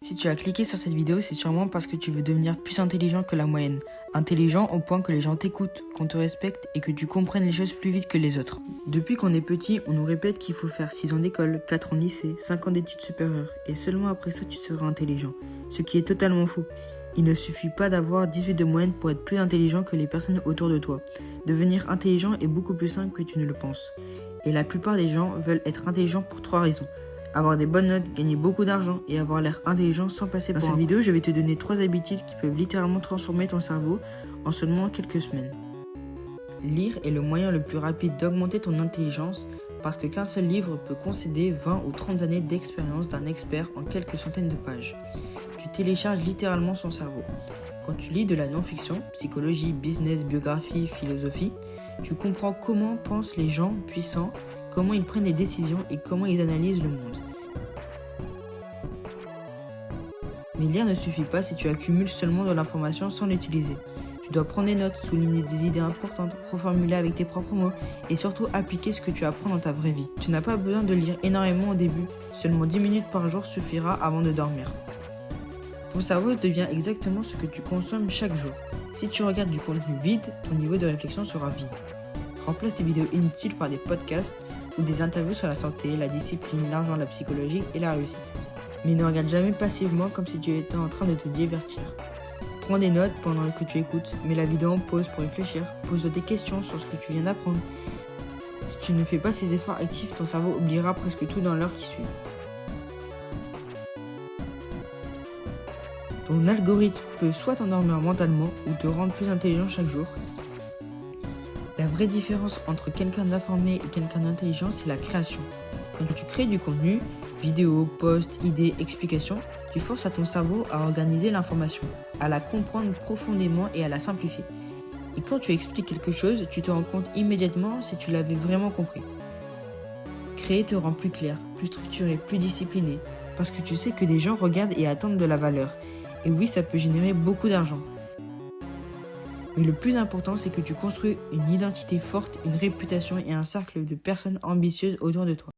Si tu as cliqué sur cette vidéo, c'est sûrement parce que tu veux devenir plus intelligent que la moyenne. Intelligent au point que les gens t'écoutent, qu'on te respecte et que tu comprennes les choses plus vite que les autres. Depuis qu'on est petit, on nous répète qu'il faut faire 6 ans d'école, 4 ans de lycée, 5 ans d'études supérieures et seulement après ça tu seras intelligent. Ce qui est totalement faux. Il ne suffit pas d'avoir 18 de moyenne pour être plus intelligent que les personnes autour de toi. Devenir intelligent est beaucoup plus simple que tu ne le penses. Et la plupart des gens veulent être intelligents pour 3 raisons. Avoir des bonnes notes, gagner beaucoup d'argent et avoir l'air intelligent sans passer pour un con. Dans cette vidéo, je vais te donner 3 habitudes qui peuvent littéralement transformer ton cerveau en seulement quelques semaines. Lire est le moyen le plus rapide d'augmenter ton intelligence parce qu'un seul livre peut concéder 20 ou 30 années d'expérience d'un expert en quelques centaines de pages. Tu télécharges littéralement son cerveau. Quand tu lis de la non-fiction, psychologie, business, biographie, philosophie, tu comprends comment pensent les gens puissants, comment ils prennent des décisions et comment ils analysent le monde. Mais lire ne suffit pas si tu accumules seulement de l'information sans l'utiliser. Tu dois prendre des notes, souligner des idées importantes, reformuler avec tes propres mots et surtout appliquer ce que tu apprends dans ta vraie vie. Tu n'as pas besoin de lire énormément au début, seulement 10 minutes par jour suffira avant de dormir. Ton cerveau devient exactement ce que tu consommes chaque jour. Si tu regardes du contenu vide, ton niveau de réflexion sera vide. Remplace tes vidéos inutiles par des podcasts ou des interviews sur la santé, la discipline, l'argent, la psychologie et la réussite. Mais ne regarde jamais passivement comme si tu étais en train de te divertir. Prends des notes pendant que tu écoutes, mets la vidéo en pause pour réfléchir, pose-toi des questions sur ce que tu viens d'apprendre. Si tu ne fais pas ces efforts actifs, ton cerveau oubliera presque tout dans l'heure qui suit. Ton algorithme peut soit t'endormir mentalement ou te rendre plus intelligent chaque jour. La vraie différence entre quelqu'un d'informé et quelqu'un d'intelligent, c'est la création. Quand tu crées du contenu, vidéos, posts, idées, explications, tu forces à ton cerveau à organiser l'information, à la comprendre profondément et à la simplifier. Et quand tu expliques quelque chose, tu te rends compte immédiatement si tu l'avais vraiment compris. Créer te rend plus clair, plus structuré, plus discipliné, parce que tu sais que des gens regardent et attendent de la valeur. Et oui, ça peut générer beaucoup d'argent. Mais le plus important, c'est que tu construis une identité forte, une réputation et un cercle de personnes ambitieuses autour de toi.